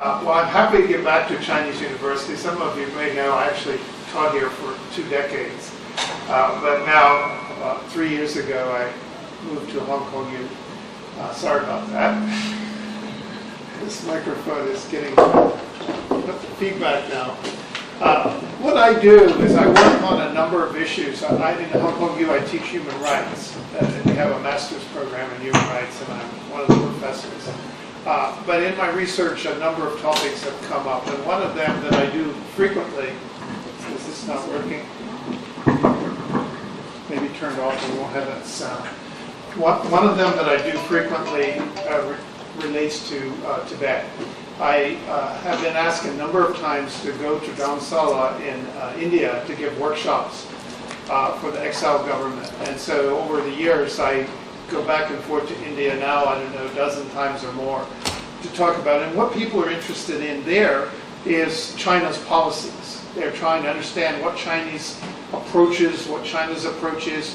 Well, I'm happy to get back to Chinese University. Some of you may know I actually taught here for 2 decades. But now, 3 years ago, I moved to Hong Kong U. Sorry about that. This microphone is getting feedback now. What I do is I work on a number of issues. In Hong Kong U, I teach human rights. We have a master's program in human rights, and I'm one of the professors. But in my research, a number of topics have come up, and one of them that I do frequently, is this not working? Maybe turned off and won't have that sound. One of them that I do frequently relates to Tibet. I have been asked a number of times to go to Dharamsala in India to give workshops for the exile government. And so over the years, I go back and forth to India now, I don't know, a dozen times or more to talk about it. And what people are interested in there is China's policies. They're trying to understand what China's approach is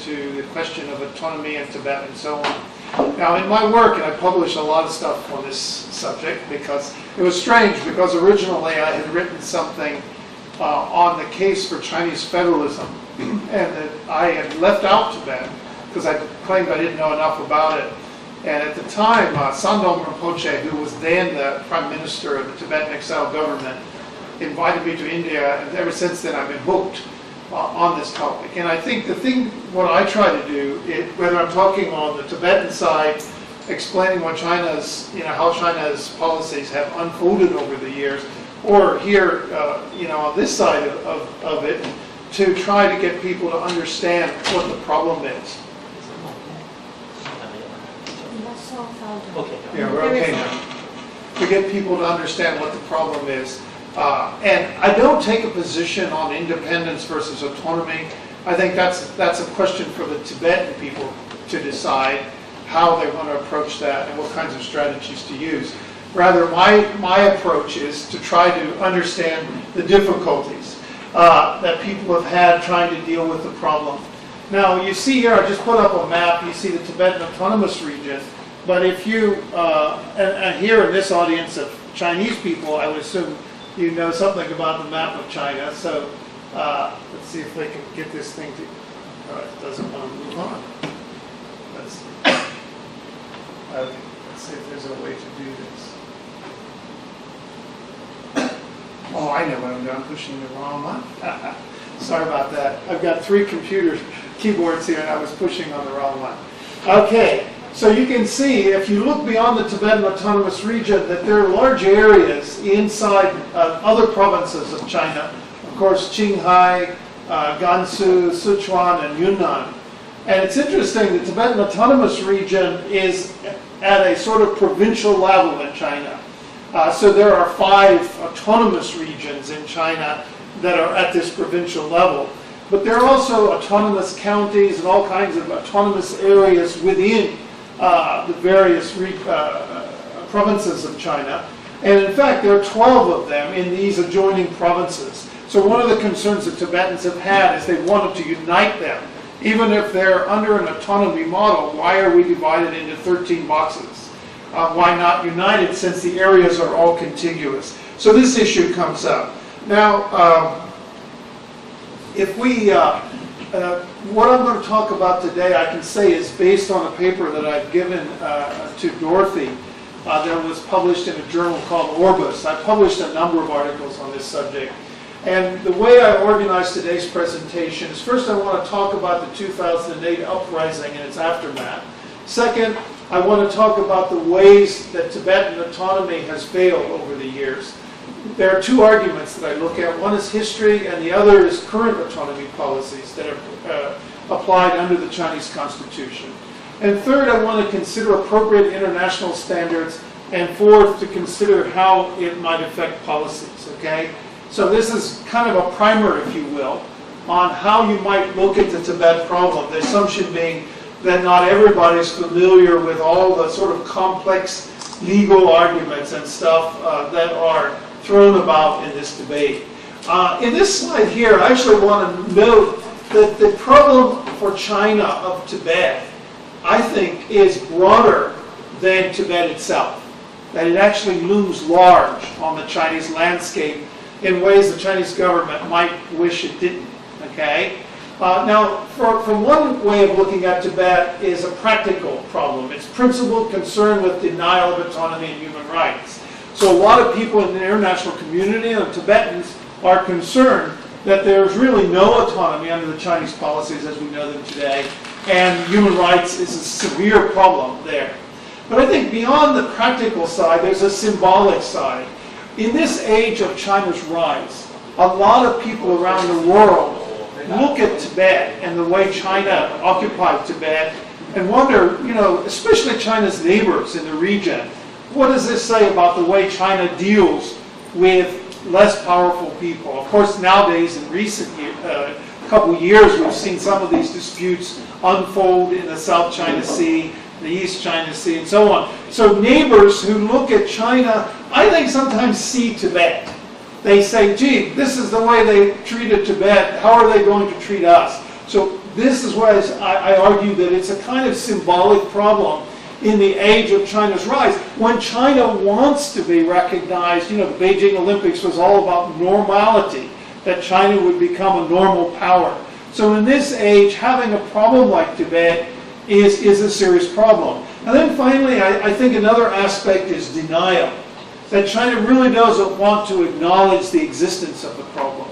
to the question of autonomy in Tibet and so on. Now in my work, and I publish a lot of stuff on this subject because it was strange, because originally I had written something on the case for Chinese federalism, and that I had left out Tibet because I claimed I didn't know enough about it. And at the time, Sandong Rinpoche, who was then the prime minister of the Tibetan exile government, invited me to India, and ever since then I've been hooked on this topic. And I think what I try to do, whether I'm talking on the Tibetan side, explaining what how China's policies have unfolded over the years, or here, on this side of it, to try to get people to understand what the problem is. Yeah, we're okay now. To get people to understand what the problem is. And I don't take a position on independence versus autonomy. I think that's a question for the Tibetan people to decide how they want to approach that and what kinds of strategies to use. Rather, my approach is to try to understand the difficulties that people have had trying to deal with the problem. Now, you see here, I just put up a map. You see the Tibetan Autonomous Region. But if you, and here in this audience of Chinese people, I would assume you know something about the map of China. So let's see if they can get this thing to, it doesn't want to move on. Let's see if there's a way to do this. Oh, I know what I'm doing. I'm pushing the wrong one. Sorry about that. I've got 3 keyboards here, and I was pushing on the wrong one. Okay. So you can see, if you look beyond the Tibetan Autonomous Region, that there are large areas inside other provinces of China. Of course, Qinghai, Gansu, Sichuan, and Yunnan. And it's interesting, the Tibetan Autonomous Region is at a sort of provincial level in China. So there are 5 autonomous regions in China that are at this provincial level. But there are also autonomous counties and all kinds of autonomous areas within the various provinces of China. And in fact, there are 12 of them in these adjoining provinces. So one of the concerns that Tibetans have had is they wanted to unite them. Even if they're under an autonomy model, why are we divided into 13 boxes? Why not united, since the areas are all contiguous? So this issue comes up. Now, what I'm going to talk about today, I can say, is based on a paper that I've given to Dorothy that was published in a journal called Orbis. I published a number of articles on this subject. And the way I organized today's presentation is, first I want to talk about the 2008 uprising and its aftermath. Second, I want to talk about the ways that Tibetan autonomy has failed over the years. There are 2 arguments that I look at. One is history, and the other is current autonomy policies that are applied under the Chinese Constitution. And third, I want to consider appropriate international standards, and fourth, to consider how it might affect policies, okay? So this is kind of a primer, if you will, on how you might look at the Tibet problem, the assumption being that not everybody's familiar with all the sort of complex legal arguments and stuff that are thrown about in this debate. In this slide here, I actually want to note that the problem for China of Tibet, I think, is broader than Tibet itself. that it actually looms large on the Chinese landscape in ways the Chinese government might wish it didn't, okay? Now, from one way of looking at Tibet is a practical problem. It's principled concern with denial of autonomy and human rights. So a lot of people in the international community and Tibetans are concerned that there's really no autonomy under the Chinese policies as we know them today, and human rights is a severe problem there. But I think beyond the practical side, there's a symbolic side. In this age of China's rise, a lot of people around the world look at Tibet and the way China occupied Tibet and wonder, you know, especially China's neighbors in the region, what does this say about the way China deals with less powerful people? Of course, nowadays, in recent couple years, we've seen some of these disputes unfold in the South China Sea, the East China Sea, and so on. So neighbors who look at China, I think sometimes see Tibet. They say, gee, this is the way they treated Tibet, how are they going to treat us? So this is why I argue that it's a kind of symbolic problem in the age of China's rise. When China wants to be recognized, you know, the Beijing Olympics was all about normality, that China would become a normal power. So in this age, having a problem like Tibet is a serious problem. And then finally, I think another aspect is denial. That China really doesn't want to acknowledge the existence of the problem.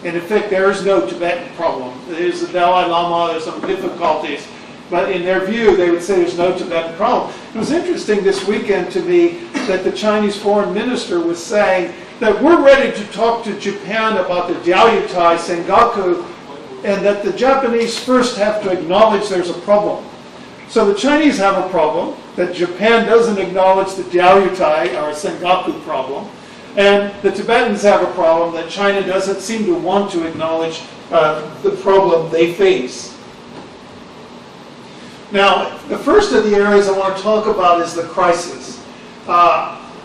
And in fact, there is no Tibetan problem. There's the Dalai Lama, there's some difficulties. But in their view, they would say there's no Tibetan problem. It was interesting this weekend to me that the Chinese foreign minister was saying that we're ready to talk to Japan about the Diaoyutai Sengaku, and that the Japanese first have to acknowledge there's a problem. So the Chinese have a problem, that Japan doesn't acknowledge the Diaoyutai or Sengaku problem, and the Tibetans have a problem that China doesn't seem to want to acknowledge the problem they face. Now, the first of the areas I want to talk about is the crisis.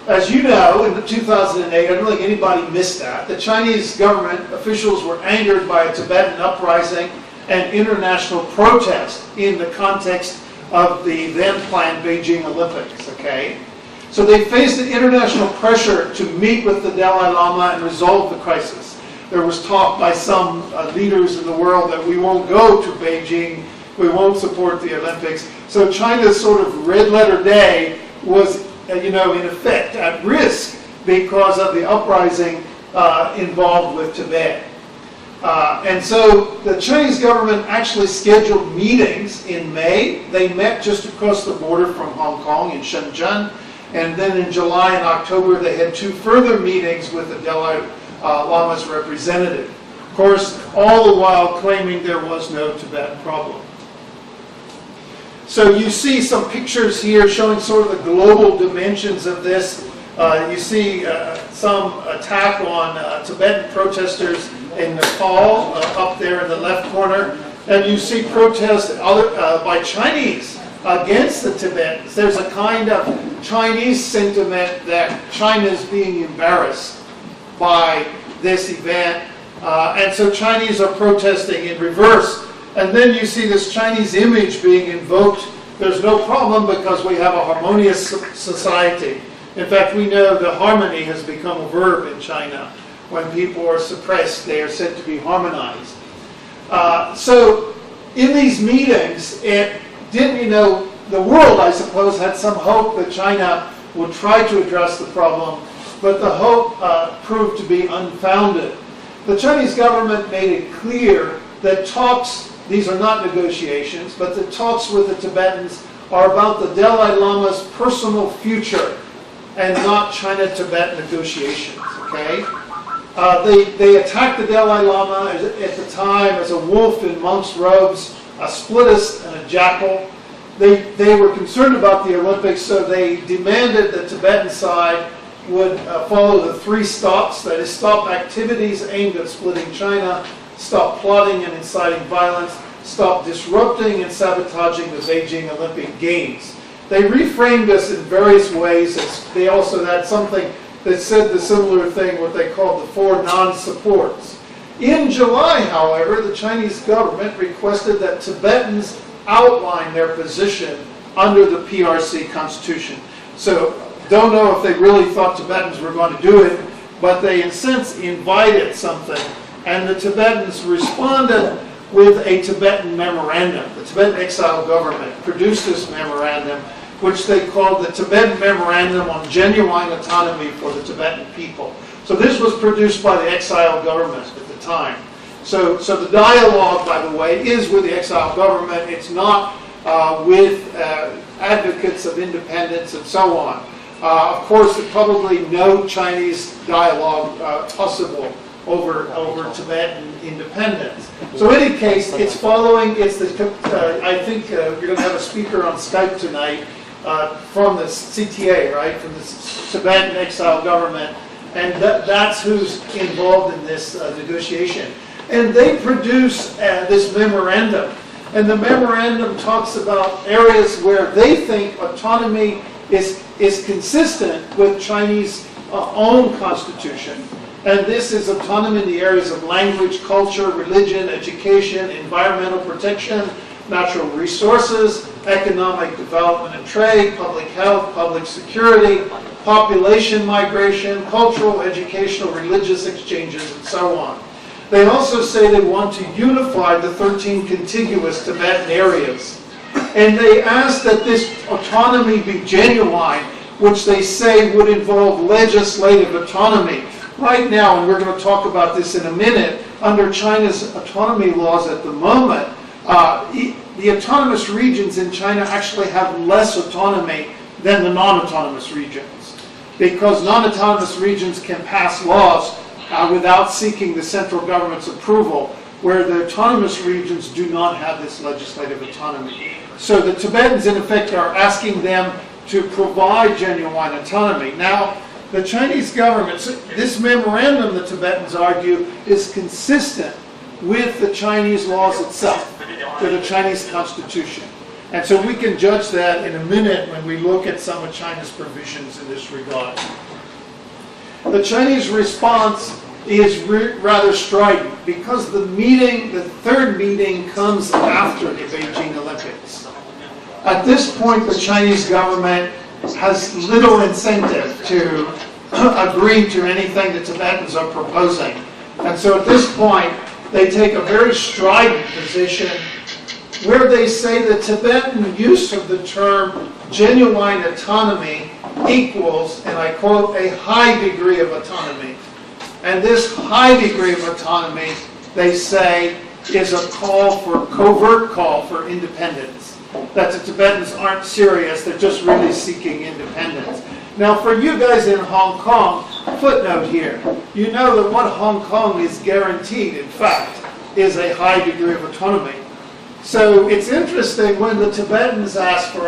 As you know, in 2008, I don't think anybody missed that, the Chinese government officials were angered by a Tibetan uprising and international protest in the context of the then planned Beijing Olympics, okay? So they faced the international pressure to meet with the Dalai Lama and resolve the crisis. There was talk by some leaders in the world that we won't go to Beijing, we won't support the Olympics. So China's sort of red letter day was, you know, in effect at risk because of the uprising involved with Tibet. And so the Chinese government actually scheduled meetings in May. They met just across the border from Hong Kong in Shenzhen. And then in July and October, they had 2 further meetings with the Dalai Lama's representative. Of course, all the while claiming there was no Tibetan problem. So you see some pictures here showing sort of the global dimensions of this. You see some attack on Tibetan protesters in Nepal, up there in the left corner. And you see protests by Chinese against the Tibetans. There's a kind of Chinese sentiment that China's being embarrassed by this event. And so Chinese are protesting in reverse. And then you see this Chinese image being invoked. There's no problem because we have a harmonious society. In fact, we know that harmony has become a verb in China. When people are suppressed, they are said to be harmonized. So in these meetings, it didn't, you know, the world, I suppose, had some hope that China would try to address the problem, but the hope proved to be unfounded. The Chinese government made it clear that talks, these are not negotiations, but the talks with the Tibetans are about the Dalai Lama's personal future and not China-Tibet negotiations, okay? They attacked the Dalai Lama at the time as a wolf in monk's robes, a splitist and a jackal. They were concerned about the Olympics, so they demanded the Tibetan side would follow the 3 stops, that is, stop activities aimed at splitting China, stop plotting and inciting violence, stop disrupting and sabotaging the Beijing Olympic Games. They reframed this in various ways. They also had something that said the similar thing, what they called the 4 non-supports. In July, however, the Chinese government requested that Tibetans outline their position under the PRC constitution. So don't know if they really thought Tibetans were going to do it, but they in a sense invited something, and the Tibetans responded with a Tibetan memorandum. The Tibetan exile government produced this memorandum, which they called the Tibetan Memorandum on Genuine Autonomy for the Tibetan People. So this was produced by the exile government at the time. So the dialogue, by the way, is with the exile government. It's not with advocates of independence and so on. Of course, there's probably no Chinese dialogue possible over Tibetan independence. So in any case, it's following, I think you're going to have a speaker on Skype tonight from the CTA, right, from the Tibetan exile government, and that's who's involved in this negotiation. And they produce this memorandum, and the memorandum talks about areas where they think autonomy is consistent with Chinese own constitution. And this is autonomy in the areas of language, culture, religion, education, environmental protection, natural resources, economic development and trade, public health, public security, population migration, cultural, educational, religious exchanges, and so on. They also say they want to unify the 13 contiguous Tibetan areas. And they ask that this autonomy be genuine, which they say would involve legislative autonomy. Right now, and we're going to talk about this in a minute, under China's autonomy laws at the moment, the autonomous regions in China actually have less autonomy than the non-autonomous regions, because non-autonomous regions can pass laws without seeking the central government's approval, where the autonomous regions do not have this legislative autonomy. So the Tibetans, in effect, are asking them to provide genuine autonomy. Now, the Chinese government, this memorandum, the Tibetans argue, is consistent with the Chinese laws itself, with the Chinese constitution. And so we can judge that in a minute when we look at some of China's provisions in this regard. The Chinese response is rather strident, because the third meeting comes after the Beijing Olympics. At this point, the Chinese government has little incentive to agree to anything the Tibetans are proposing. And so at this point, they take a very strident position where they say the Tibetan use of the term genuine autonomy equals, and I quote, a high degree of autonomy. And this high degree of autonomy, they say, is a covert call for independence. That the Tibetans aren't serious, they're just really seeking independence. Now for you guys in Hong Kong, footnote here, you know that what Hong Kong is guaranteed, in fact, is a high degree of autonomy. So it's interesting when the Tibetans ask for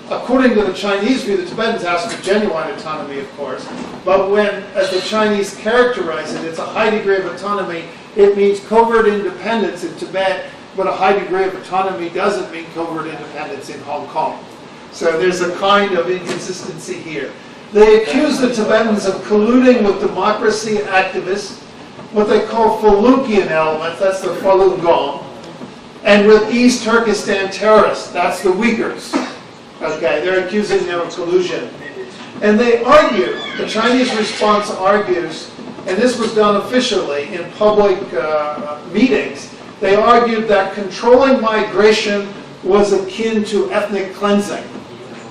according to the Chinese view, the Tibetans ask for genuine autonomy, of course, but when, as the Chinese characterize it, it's a high degree of autonomy, it means covert independence in Tibet, but a high degree of autonomy doesn't mean covert independence in Hong Kong. So there's a kind of inconsistency here. They accuse the Tibetans of colluding with democracy activists, what they call Falunkian elements, that's the Falun Gong, and with East Turkestan terrorists, that's the Uyghurs. Okay, they're accusing them of collusion. And they argue, the Chinese response argues, and this was done officially in public meetings, they argued that controlling migration was akin to ethnic cleansing.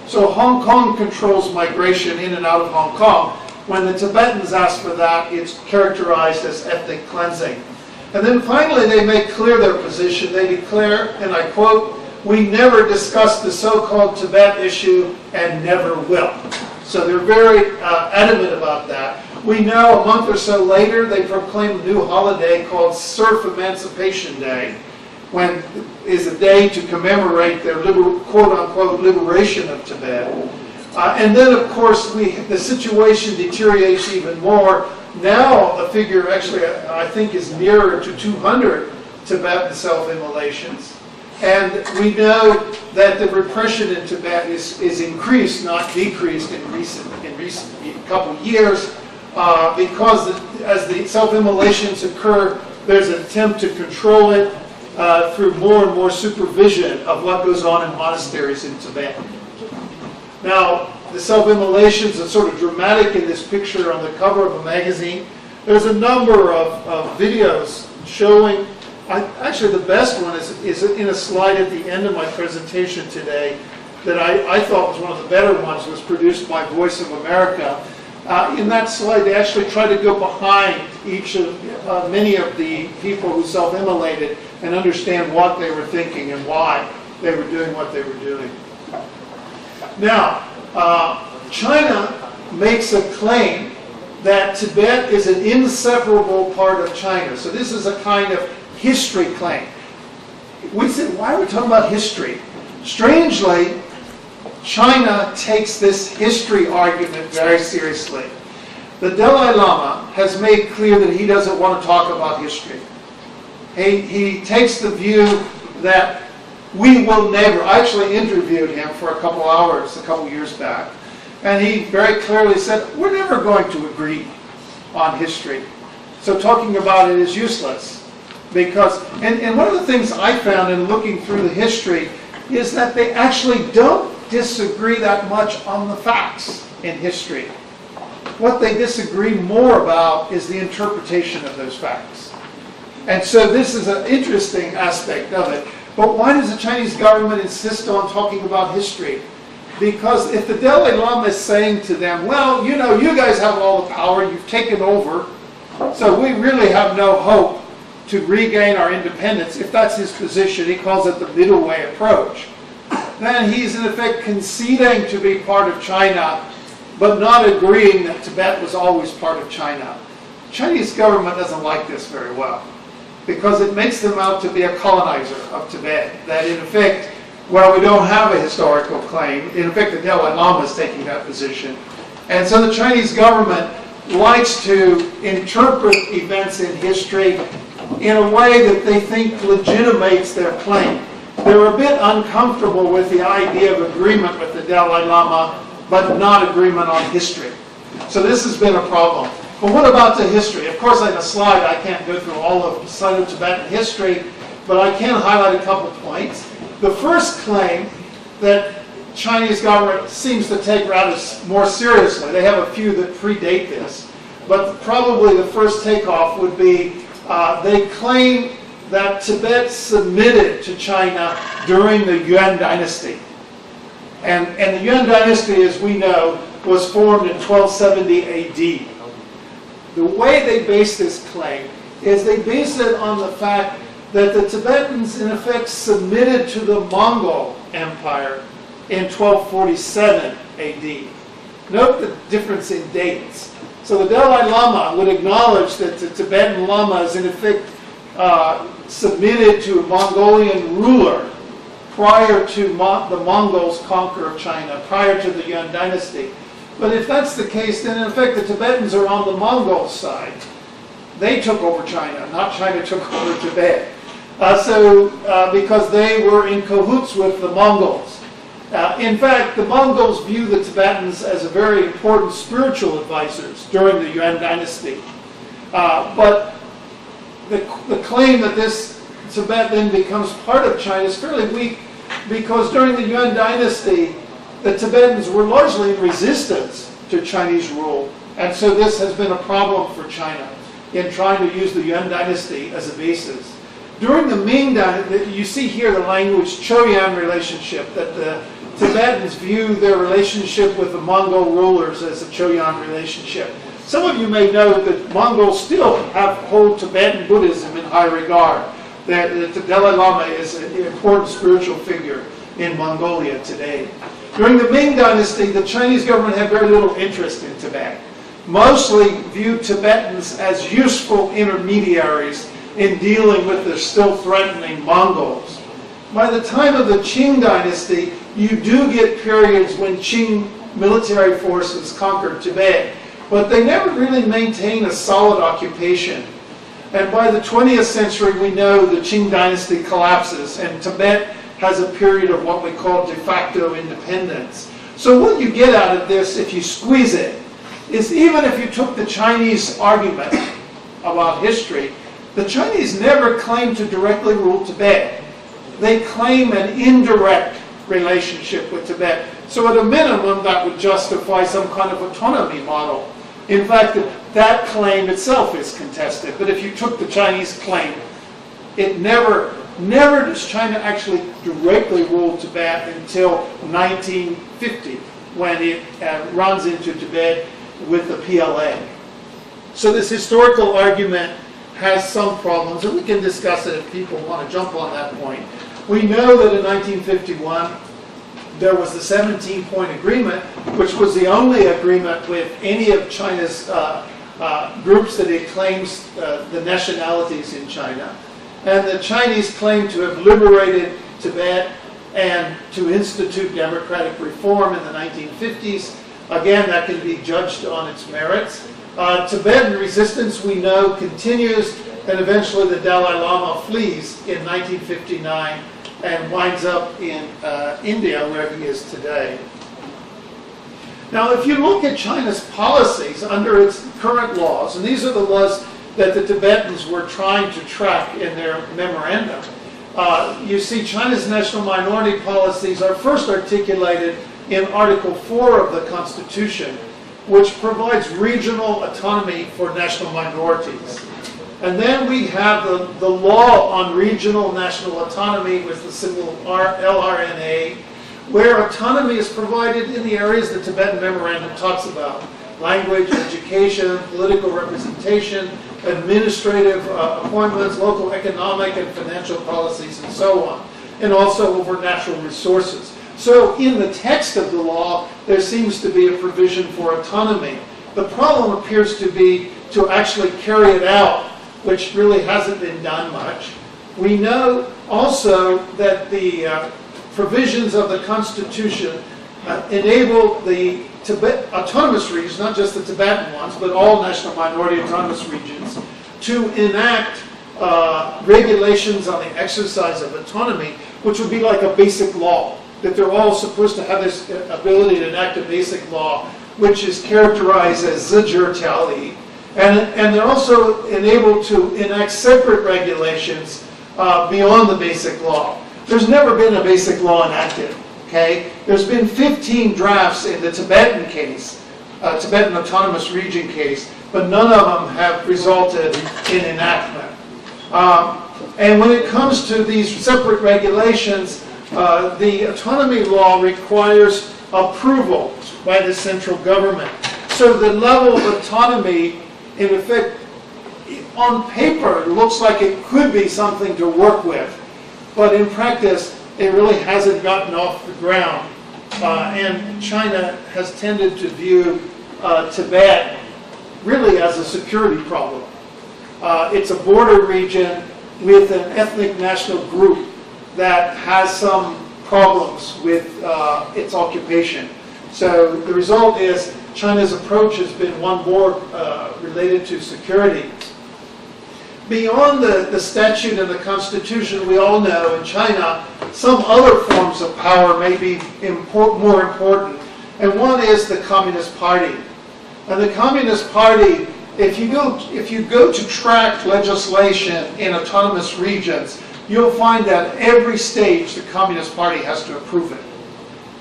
So Hong Kong controls migration in and out of Hong Kong. When the Tibetans ask for that, it's characterized as ethnic cleansing. And then finally they make clear their position. They declare, and I quote, "We never discussed the so-called Tibet issue and never will." So they're very adamant about that. We know a month or so later they proclaim a new holiday called Serf Emancipation Day, when is a day to commemorate their quote-unquote liberation of Tibet. And then, of course, the situation deteriorates even more. Now the figure actually, I think, is nearer to 200 Tibetan self-immolations. And we know that the repression in Tibet is increased, not decreased in recent couple of years, because as the self-immolations occur, there's an attempt to control it through more and more supervision of what goes on in monasteries in Tibet. Now, the self-immolations are sort of dramatic in this picture on the cover of a magazine. There's a number of videos showing, actually the best one is in a slide at the end of my presentation today that I thought was one of the better ones, was produced by Voice of America. In that slide, they actually try to go behind many of the people who self-immolated and understand what they were thinking and why they were doing what they were doing. Now, China makes a claim that Tibet is an inseparable part of China. So this is a kind of history claim. We said, why are we talking about history? Strangely, China takes this history argument very seriously. The Dalai Lama has made clear that he doesn't want to talk about history. He takes the view that we will never. I actually interviewed him for a couple hours a couple years back, and he very clearly said, we're never going to agree on history. So talking about it is useless. Because, and one of the things I found in looking through the history is that they actually don't disagree that much on the facts in history. What they disagree more about is the interpretation of those facts. And so this is an interesting aspect of it. But why does the Chinese government insist on talking about history? Because if the Dalai Lama is saying to them, well, you know, you guys have all the power, you've taken over, so we really have no hope to regain our independence, if that's his position, he calls it the middle way approach, then he's in effect conceding to be part of China, but not agreeing that Tibet was always part of China. The Chinese government doesn't like this very well, because it makes them out to be a colonizer of Tibet, that in effect, well, we don't have a historical claim. In effect, the Dalai Lama is taking that position. And so the Chinese government likes to interpret events in history in a way that they think legitimates their claim. They're a bit uncomfortable with the idea of agreement with the Dalai Lama, but not agreement on history. So this has been a problem. But what about the history? Of course, in a slide, I can't go through all of Sino-Tibetan history, but I can highlight a couple points. The first claim that Chinese government seems to take rather more seriously, they have a few that predate this, but probably the first takeoff would be they claim that Tibet submitted to China during the Yuan dynasty. And the Yuan dynasty, as we know, was formed in 1270 AD. The way they base this claim is they base it on the fact that the Tibetans, in effect, submitted to the Mongol Empire in 1247 AD. Note the difference in dates. So the Dalai Lama would acknowledge that the Tibetan Lamas, in effect, submitted to a Mongolian ruler prior to the Mongols' conquer of China, prior to the Yuan dynasty. But if that's the case, then in effect the Tibetans are on the Mongol side. They took over China, not China took over Tibet. Because they were in cahoots with the Mongols. In fact, the Mongols view the Tibetans as a very important spiritual advisors during the Yuan dynasty. But the claim that this Tibet then becomes part of China is fairly weak, because during the Yuan dynasty, the Tibetans were largely in resistance to Chinese rule. And so this has been a problem for China in trying to use the Yuan dynasty as a basis. During the Ming dynasty, you see here the language Choyan relationship, that the Tibetans view their relationship with the Mongol rulers as a Choyan relationship. Some of you may know that Mongols still hold Tibetan Buddhism in high regard. That the Dalai Lama is an important spiritual figure in Mongolia today. During the Ming dynasty, the Chinese government had very little interest in Tibet. Mostly viewed Tibetans as useful intermediaries in dealing with the still threatening Mongols. By the time of the Qing dynasty, you do get periods when Qing military forces conquered Tibet, but they never really maintained a solid occupation. And by the 20th century, we know the Qing dynasty collapses, and Tibet has a period of what we call de facto independence. So what you get out of this, if you squeeze it, is even if you took the Chinese argument about history, the Chinese never claimed to directly rule Tibet. They claim an indirect relationship with Tibet. So at a minimum, that would justify some kind of autonomy model. In fact, that claim itself is contested. But if you took the Chinese claim, it never does China actually directly rule Tibet until 1950, when it runs into Tibet with the PLA. So this historical argument has some problems, and we can discuss it if people want to jump on that point. We know that in 1951, there was the 17-point agreement, which was the only agreement with any of China's groups that it claims the nationalities in China. And the Chinese claim to have liberated Tibet and to institute democratic reform in the 1950s. Again, that can be judged on its merits. Tibetan resistance, we know, continues, and eventually the Dalai Lama flees in 1959 and winds up in India, where he is today. Now, if you look at China's policies under its current laws, and these are the laws that the Tibetans were trying to track in their memorandum, you see China's national minority policies are first articulated in Article 4 of the Constitution, which provides regional autonomy for national minorities. And then we have the law on regional national autonomy with the symbol LRNA, where autonomy is provided in the areas the Tibetan Memorandum talks about: language, education, political representation, administrative appointments, local economic and financial policies, and so on, and also over natural resources. So in the text of the law, there seems to be a provision for autonomy. The problem appears to be to actually carry it out, which really hasn't been done much. We know also that the provisions of the Constitution enable the autonomous regions, not just the Tibetan ones, but all national minority autonomous regions, to enact regulations on the exercise of autonomy, which would be like a basic law, that they're all supposed to have this ability to enact a basic law, which is characterized as zijirtiali. And they're also enabled to enact separate regulations beyond the basic law. There's never been a basic law enacted. Okay? There's been 15 drafts in the Tibetan case, Tibetan Autonomous Region case, but none of them have resulted in enactment. And when it comes to these separate regulations, the autonomy law requires approval by the central government. So the level of autonomy, in effect, on paper, looks like it could be something to work with, but in practice, it really hasn't gotten off the ground. And China has tended to view Tibet really as a security problem. It's a border region with an ethnic national group that has some problems with its occupation. So the result is China's approach has been one more related to security. Beyond the statute and the Constitution, we all know in China, some other forms of power may be more important. And one is the Communist Party. And the Communist Party, if you go to track legislation in autonomous regions, you'll find that at every stage the Communist Party has to approve it.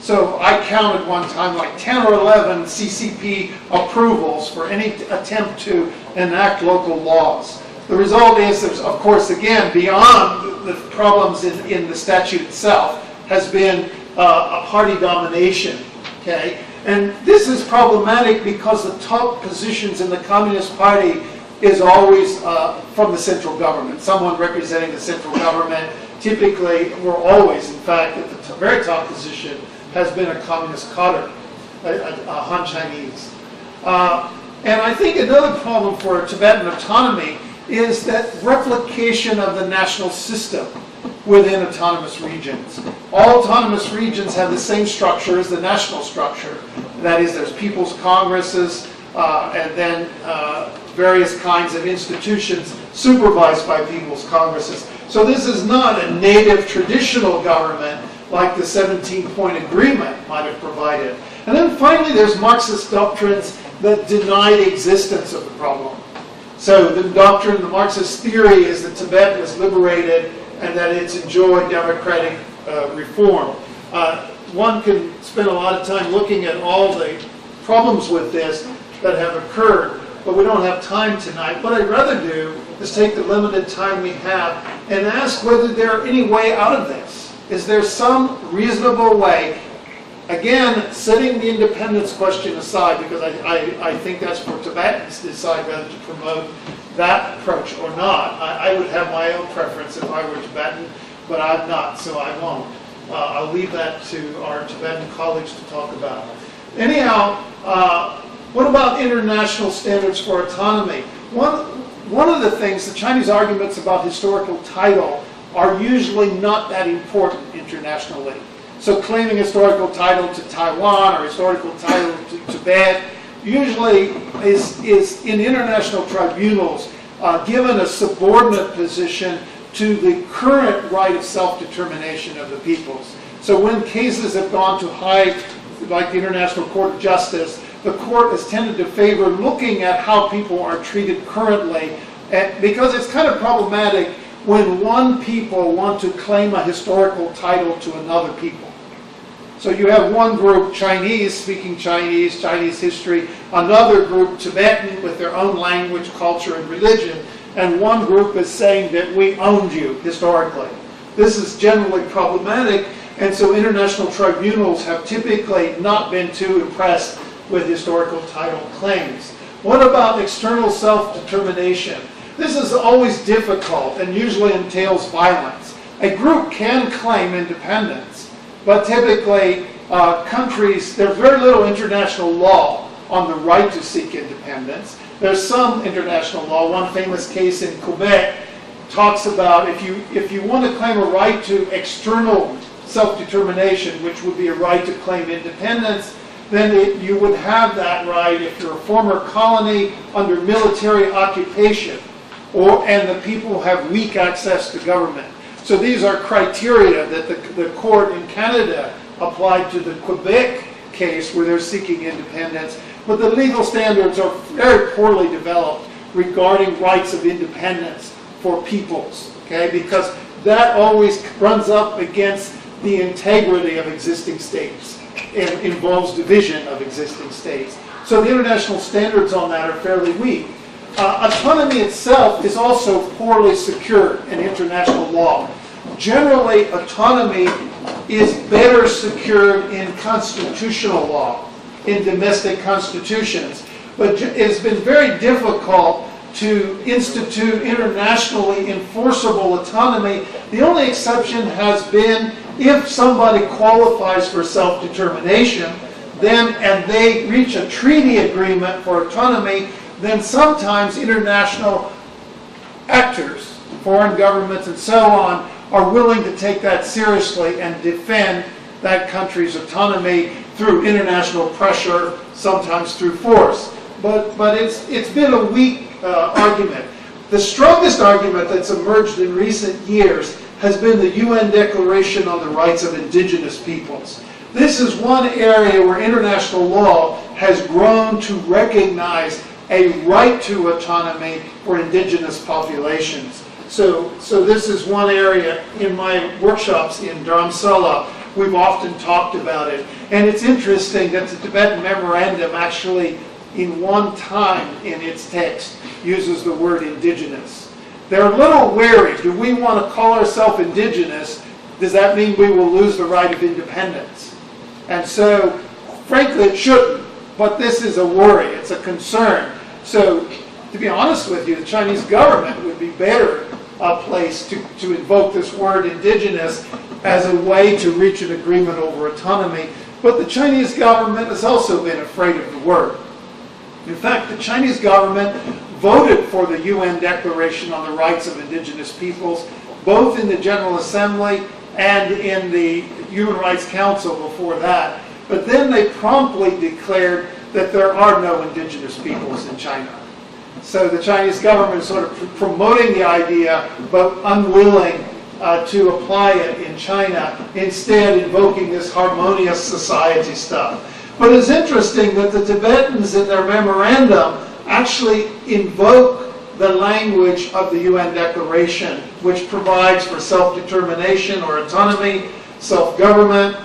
So I counted one time like 10 or 11 CCP approvals for any attempt to enact local laws. The result is, there's, of course, again, beyond the problems in the statute itself, has been a party domination. Okay? And this is problematic because the top positions in the Communist Party is always from the central government, someone representing the central government. Typically, or always, in fact, at the very top position has been a communist cadre, a Han Chinese. And I think another problem for Tibetan autonomy is that replication of the national system within autonomous regions. All autonomous regions have the same structure as the national structure. That is, there's people's congresses and then various kinds of institutions supervised by people's congresses. So this is not a native traditional government like the 17-point agreement might have provided. And then finally, there's Marxist doctrines that deny the existence of the problem. So the doctrine, the Marxist theory, is that Tibet was liberated and that it's enjoyed democratic reform. one can spend a lot of time looking at all the problems with this that have occurred, but we don't have time tonight. What I'd rather do is take the limited time we have and ask whether there's any way out of this. Is there some reasonable way? Again, setting the independence question aside, because I think that's for Tibetans to decide whether to promote that approach or not. I would have my own preference if I were Tibetan, but I'm not, so I won't. I'll leave that to our Tibetan colleagues to talk about. Anyhow, what about international standards for autonomy? One of the things, the Chinese arguments about historical title are usually not that important internationally. So claiming historical title to Taiwan or historical title to Tibet usually is in international tribunals given a subordinate position to the current right of self-determination of the peoples. So when cases have gone to high, like the International Court of Justice, the court has tended to favor looking at how people are treated currently, because it's kind of problematic when one people want to claim a historical title to another people. So you have one group, Chinese, speaking Chinese, Chinese history, another group, Tibetan, with their own language, culture, and religion, and one group is saying that we owned you historically. This is generally problematic, and so international tribunals have typically not been too impressed with historical title claims. What about external self-determination? This is always difficult and usually entails violence. A group can claim independence, but typically countries, there's very little international law on the right to seek independence. There's some international law. One famous case in Quebec talks about if you want to claim a right to external self-determination, which would be a right to claim independence, then you would have that right if you're a former colony under military occupation, and the people have weak access to government. So these are criteria that the court in Canada applied to the Quebec case where they're seeking independence. But the legal standards are very poorly developed regarding rights of independence for peoples, okay? Because that always runs up against the integrity of existing states. It involves division of existing states. So the international standards on that are fairly weak. Autonomy itself is also poorly secured in international law. Generally, autonomy is better secured in constitutional law, in domestic constitutions. But it's been very difficult to institute internationally enforceable autonomy. The only exception has been if somebody qualifies for self-determination, and they reach a treaty agreement for autonomy, then sometimes international actors, foreign governments and so on, are willing to take that seriously and defend that country's autonomy through international pressure, sometimes through force. But it's been a weak argument. The strongest argument that's emerged in recent years has been the UN Declaration on the Rights of Indigenous Peoples. This is one area where international law has grown to recognize a right to autonomy for indigenous populations. So this is one area in my workshops in Dharamsala. We've often talked about it. And it's interesting that the Tibetan Memorandum actually, in one time in its text, uses the word indigenous. They're a little wary. Do we want to call ourselves indigenous? Does that mean we will lose the right of independence? And so, frankly, it shouldn't. But this is a worry. It's a concern. So, to be honest with you, the Chinese government would be better placed to invoke this word indigenous as a way to reach an agreement over autonomy. But the Chinese government has also been afraid of the word. In fact, the Chinese government voted for the UN Declaration on the Rights of Indigenous Peoples, both in the General Assembly and in the Human Rights Council before that. But then they promptly declared that there are no indigenous peoples in China. So the Chinese government is sort of promoting the idea, but unwilling to apply it in China, instead invoking this harmonious society stuff. But it's interesting that the Tibetans in their memorandum actually invoke the language of the UN Declaration, which provides for self-determination or autonomy, self-government,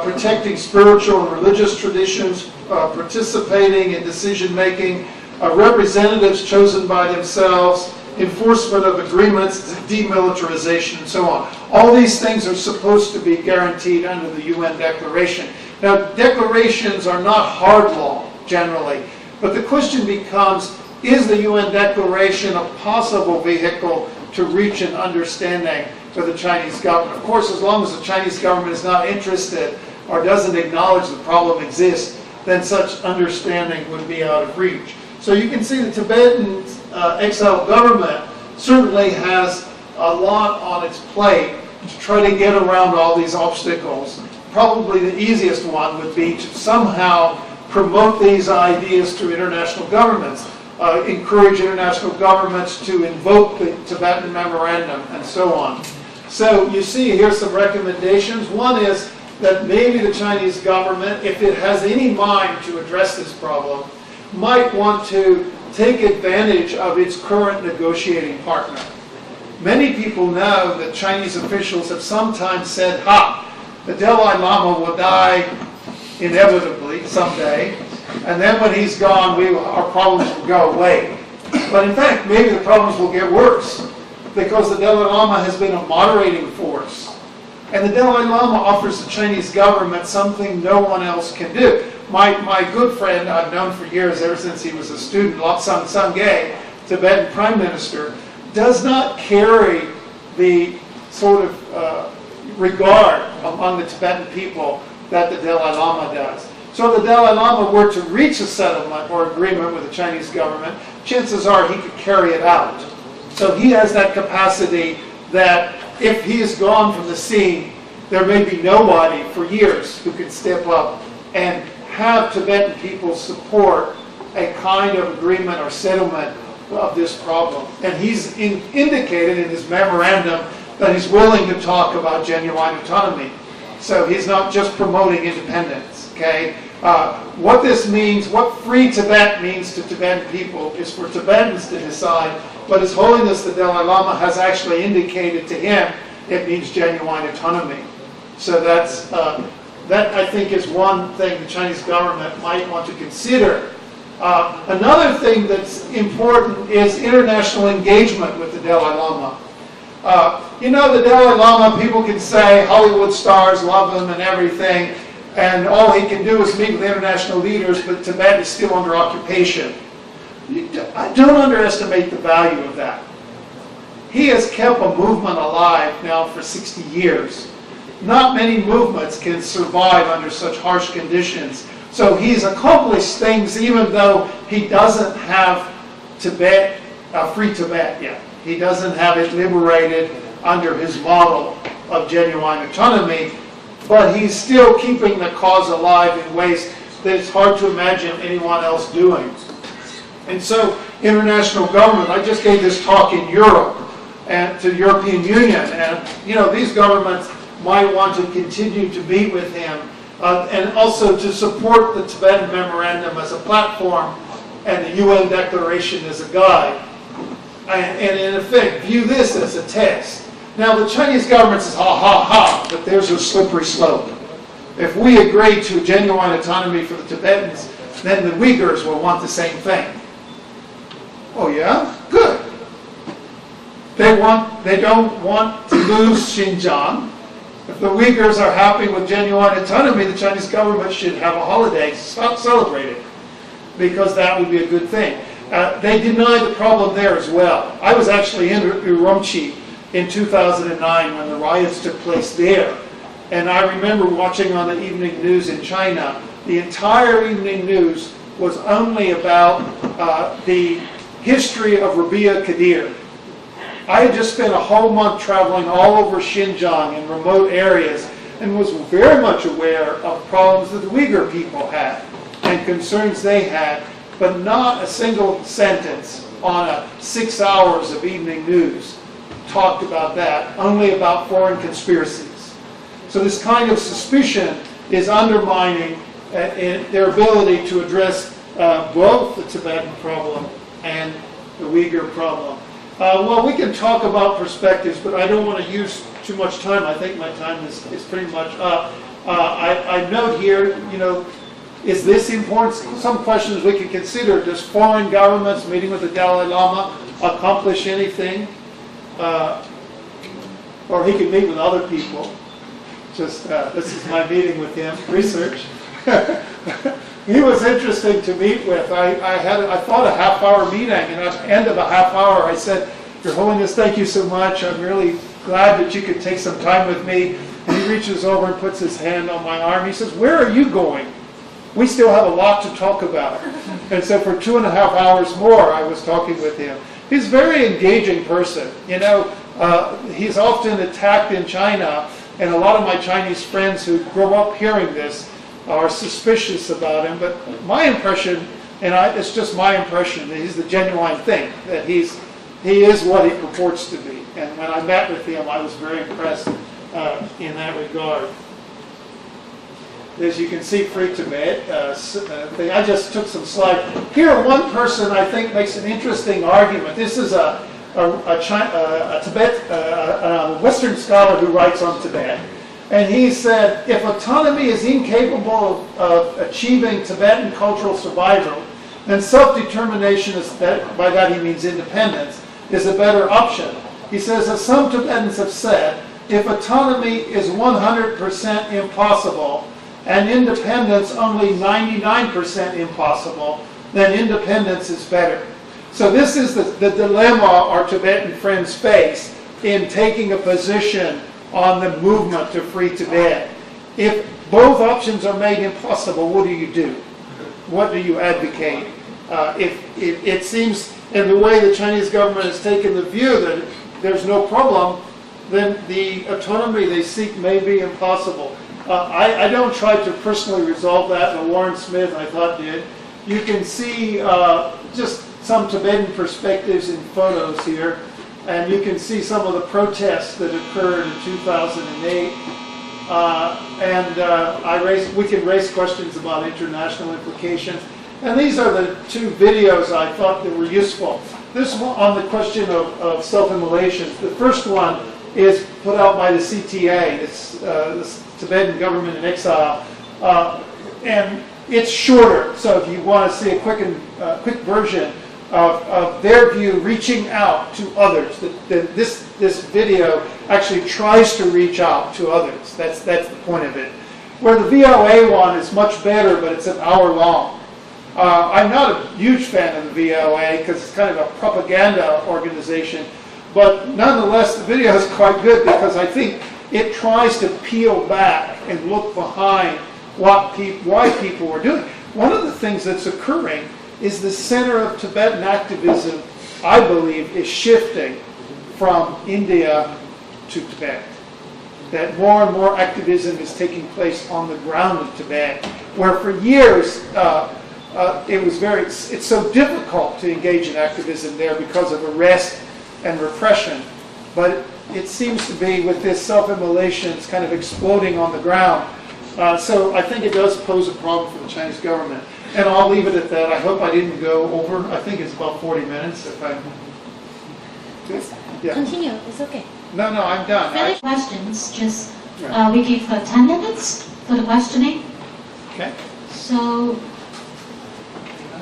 protecting spiritual and religious traditions, participating in decision-making, representatives chosen by themselves, enforcement of agreements, demilitarization, and so on. All these things are supposed to be guaranteed under the UN Declaration. Now, declarations are not hard law, generally, but the question becomes, is the UN Declaration a possible vehicle to reach an understanding for the Chinese government? Of course, as long as the Chinese government is not interested or doesn't acknowledge the problem exists, then such understanding would be out of reach. So you can see the Tibetan exile government certainly has a lot on its plate to try to get around all these obstacles. Probably the easiest one would be to somehow promote these ideas to international governments, encourage international governments to invoke the Tibetan Memorandum, and so on. So you see here some recommendations. One is that maybe the Chinese government, if it has any mind to address this problem, might want to take advantage of its current negotiating partner. Many people know that Chinese officials have sometimes said, the Dalai Lama will die inevitably someday, and then when he's gone, our problems will go away. But in fact, maybe the problems will get worse, because the Dalai Lama has been a moderating force. And the Dalai Lama offers the Chinese government something no one else can do. My good friend, I've known for years, ever since he was a student, Lobsang Sangay, Tibetan Prime Minister, does not carry the sort of regard among the Tibetan people that the Dalai Lama does. So if the Dalai Lama were to reach a settlement or agreement with the Chinese government, chances are he could carry it out. So he has that capacity that if he is gone from the scene, there may be nobody for years who can step up and have Tibetan people support a kind of agreement or settlement of this problem. And he's indicated in his memorandum that he's willing to talk about genuine autonomy. So he's not just promoting independence, okay? What this means, what free Tibet means to Tibetan people is for Tibetans to decide, but His Holiness the Dalai Lama has actually indicated to him it means genuine autonomy. So that I think is one thing the Chinese government might want to consider. Another thing that's important is international engagement with the Dalai Lama. You know, the Dalai Lama, people can say Hollywood stars love him and everything, and all he can do is meet with international leaders, but Tibet is still under occupation. I don't underestimate the value of that. He has kept a movement alive now for 60 years. Not many movements can survive under such harsh conditions. So he's accomplished things even though he doesn't have Tibet, free Tibet yet. He doesn't have it liberated under his model of genuine autonomy, but he's still keeping the cause alive in ways that it's hard to imagine anyone else doing. And so international government, I just gave this talk in Europe and to the European Union, and you know, these governments might want to continue to meet with him and also to support the Tibetan Memorandum as a platform and the UN Declaration as a guide. And in effect, view this as a test. Now the Chinese government says, but there's a slippery slope. If we agree to genuine autonomy for the Tibetans, then the Uyghurs will want the same thing. Oh yeah? Good. They don't want to lose Xinjiang. If the Uyghurs are happy with genuine autonomy, the Chinese government should have a holiday, celebrate it, because that would be a good thing. They deny the problem there as well. I was actually in Urumqi in 2009 when the riots took place there. And I remember watching on the evening news in China. The entire evening news was only about the history of Rabia Qadir. I had just spent a whole month traveling all over Xinjiang in remote areas and was very much aware of problems that the Uyghur people had and concerns they had, but not a single sentence on 6 hours of evening news talked about that, only about foreign conspiracies. So this kind of suspicion is undermining their ability to address both the Tibetan problem and the Uyghur problem. Well, we can talk about perspectives, but I don't want to use too much time. I think my time is pretty much up. I note here, is this important? Some questions we can consider. Does foreign governments meeting with the Dalai Lama accomplish anything? Or he can meet with other people. Just this is my meeting with him, research. He was interesting to meet with. I thought a half-hour meeting, and at the end of a half hour I said, Your Holiness, thank you so much. I'm really glad that you could take some time with me. And he reaches over and puts his hand on my arm. He says, where are you going? We still have a lot to talk about. And so for 2.5 hours more, I was talking with him. He's a very engaging person. He's often attacked in China, and a lot of my Chinese friends who grow up hearing this are suspicious about him. But my impression, and it's just my impression, that he's the genuine thing, that he is what he purports to be. And when I met with him, I was very impressed in that regard. As you can see, Free Tibet thing. I just took some slides. Here, one person I think makes an interesting argument. This is a Western scholar who writes on Tibet. And he said, if autonomy is incapable of achieving Tibetan cultural survival, then self-determination, by that he means independence, is a better option. He says, as some Tibetans have said, if autonomy is 100% impossible, and independence only 99% impossible, then independence is better. So this is the dilemma our Tibetan friends face in taking a position on the movement to free Tibet. If both options are made impossible, what do you do? What do you advocate? If it seems, in the way the Chinese government has taken the view that there's no problem, then the autonomy they seek may be impossible. I don't try to personally resolve that, but Warren Smith, I thought, did. You can see just some Tibetan perspectives in photos here, and you can see some of the protests that occurred in 2008. We can raise questions about international implications. And these are the two videos I thought that were useful. This one on the question of self-immolations. The first one is put out by the CTA, this Tibetan government in exile, and it's shorter. So if you want to see a quick version of their view, reaching out to others, this video actually tries to reach out to others. That's the point of it. Where the VOA one is much better, but it's an hour long. I'm not a huge fan of the VOA because it's kind of a propaganda organization, but nonetheless the video is quite good because I think it tries to peel back and look behind why people were doing. One of the things that's occurring is the center of Tibetan activism, I believe, is shifting from India to Tibet. That more and more activism is taking place on the ground in Tibet, where for years it's so difficult to engage in activism there because of arrest and repression. But it seems to be, with this self-immolation, it's kind of exploding on the ground. So I think it does pose a problem for the Chinese government. And I'll leave it at that. I hope I didn't go over. I think it's about 40 minutes. If I'm... Yeah. Continue. It's okay. No, I'm done. Further questions, just we give 10 minutes for the questioning. Okay. So,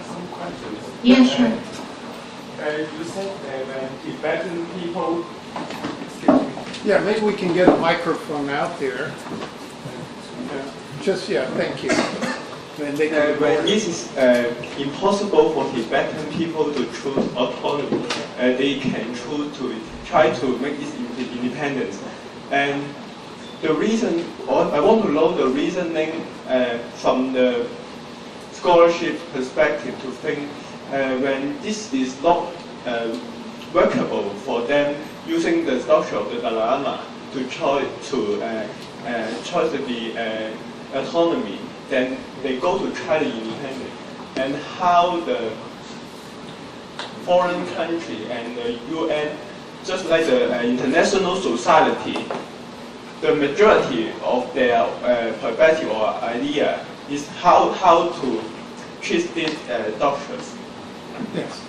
Some questions. yeah, sure. You said that Tibetan people, excuse me. Yeah, maybe we can get a microphone out there. Thank you. When it is impossible for Tibetan people to choose autonomy, they can choose to try to make this independence. And the reason, I want to know the reasoning from the scholarship perspective to think when this is not workable for them using the structure of the Dalai Lama to choose the autonomy, then they go to try the independence. And how the foreign country and the UN, just like the international society, the majority of their perspective or idea is how to treat these doctors. Yes.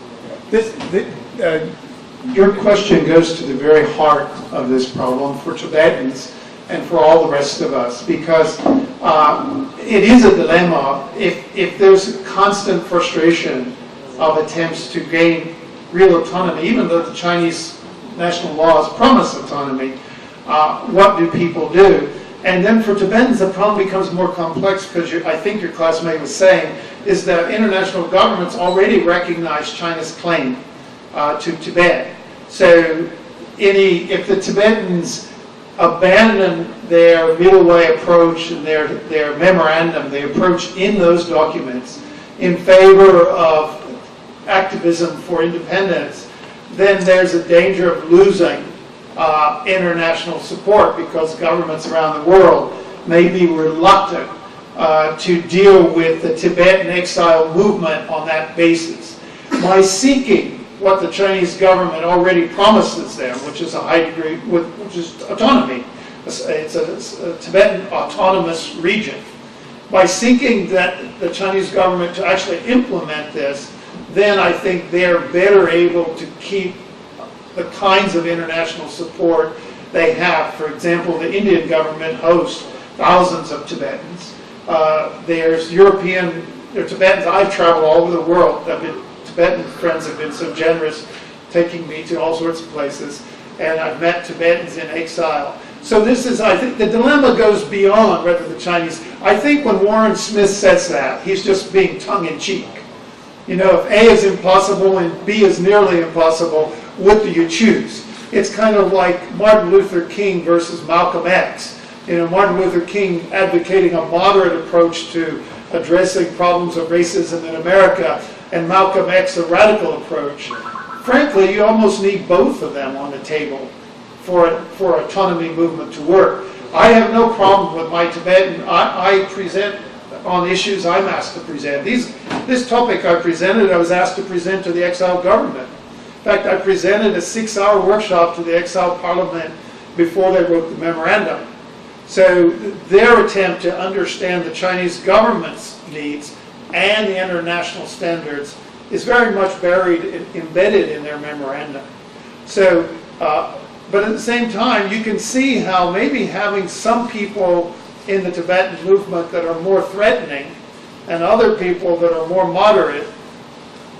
Your question goes to the very heart of this problem. For Tibetans, and for all the rest of us, because it is a dilemma if there's constant frustration of attempts to gain real autonomy, even though the Chinese national laws promise autonomy. What do people do? And then for Tibetans, the problem becomes more complex because I think your classmate was saying is that international governments already recognize China's claim to Tibet. So if the Tibetans abandon their middle way approach and their memorandum, the approach in those documents in favor of activism for independence, then there's a danger of losing international support because governments around the world may be reluctant to deal with the Tibetan exile movement on that basis. By seeking what the Chinese government already promises them, which is a high degree, which is autonomy, it's a Tibetan autonomous region. By seeking that the Chinese government to actually implement this, then I think they're better able to keep the kinds of international support they have. For example, the Indian government hosts thousands of Tibetans. There's Tibetans. I've traveled all over the world. Tibetan friends have been so generous taking me to all sorts of places, and I've met Tibetans in exile. So I think the dilemma goes beyond whether the Chinese, I think when Warren Smith says that, he's just being tongue-in-cheek. You know, if A is impossible and B is nearly impossible, what do you choose? It's kind of like Martin Luther King versus Malcolm X. You know, Martin Luther King advocating a moderate approach to addressing problems of racism in America, and Malcolm X a radical approach. Frankly, you almost need both of them on the table for autonomy movement to work. I have no problem with my Tibetan. I present on issues I'm asked to present. This topic I presented, I was asked to present to the exiled government. In fact, I presented a 6-hour workshop to the exiled parliament before they wrote the memorandum. So their attempt to understand the Chinese government's needs and the international standards is very much embedded in their memorandum. So, but at the same time, you can see how maybe having some people in the Tibetan movement that are more threatening and other people that are more moderate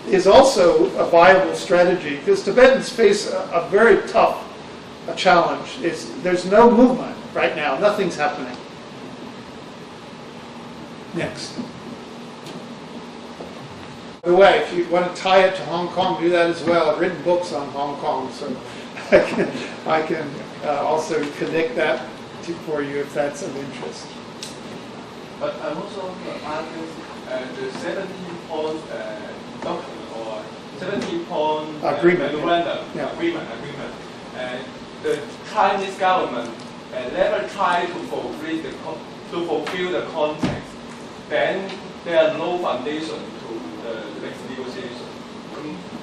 is also a viable strategy, because Tibetans face a very tough challenge. There's no movement right now. Nothing's happening. Next. By the way, if you want to tie it to Hong Kong, do that as well. I've written books on Hong Kong, so I can also connect that for you if that's of interest. But I also argue the 17-point document or 17-point memorandum agreement. The Chinese government never tried to fulfill the context. Then there are no foundation to the next negotiation.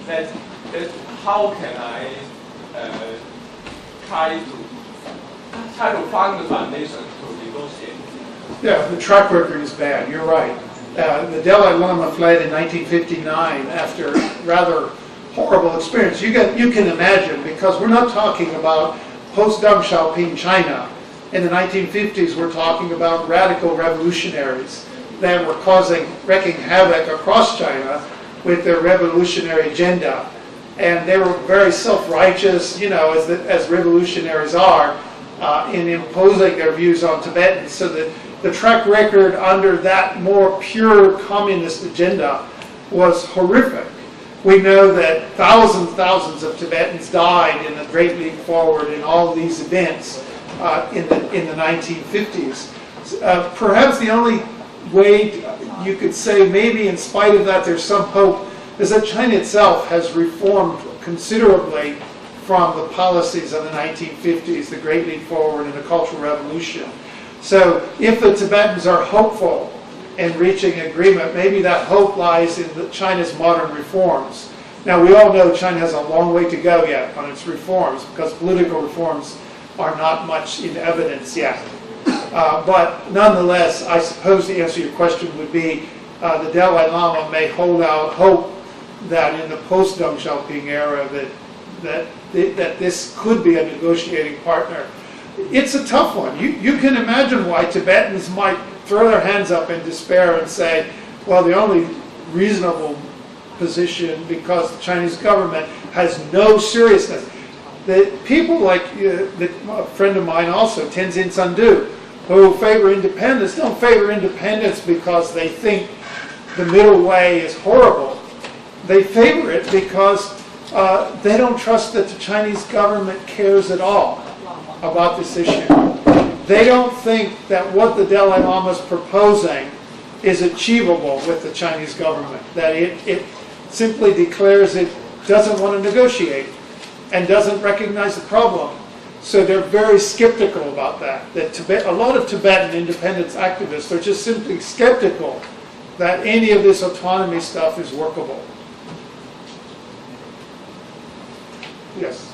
That's how can I try to find the foundation to negotiate? Yeah, the track record is bad. You're right. The Dalai Lama fled in 1959 after rather horrible experience. You can imagine, because we're not talking about post-Deng Xiaoping China. In the 1950s, we're talking about radical revolutionaries that were wreaking havoc across China with their revolutionary agenda. And they were very self-righteous, you know, as revolutionaries are, in imposing their views on Tibetans. So the track record under that more pure communist agenda was horrific. We know that thousands of Tibetans died in the Great Leap Forward and all these events in the 1950s. Perhaps the only way you could say maybe in spite of that there's some hope is that China itself has reformed considerably from the policies of the 1950s, the Great Leap Forward and the Cultural Revolution. So if the Tibetans are hopeful in reaching agreement, maybe that hope lies in China's modern reforms. Now, we all know China has a long way to go yet on its reforms, because political reforms are not much in evidence yet. But nonetheless, I suppose the answer to your question would be the Dalai Lama may hold out hope that in the post-Deng Xiaoping era that this could be a negotiating partner. it's a tough one. You can imagine why Tibetans might throw their hands up in despair and say, well, the only reasonable position, because the Chinese government has no seriousness. The people like a friend of mine also, Tenzin Sandu, who favor independence, don't favor independence because they think the middle way is horrible. They favor it because they don't trust that the Chinese government cares at all about this issue. They don't think that what the Dalai Lama is proposing is achievable with the Chinese government, that it simply declares it doesn't want to negotiate and doesn't recognize the problem. So they're very skeptical about that. A lot of Tibetan independence activists are just simply skeptical that any of this autonomy stuff is workable. Yes?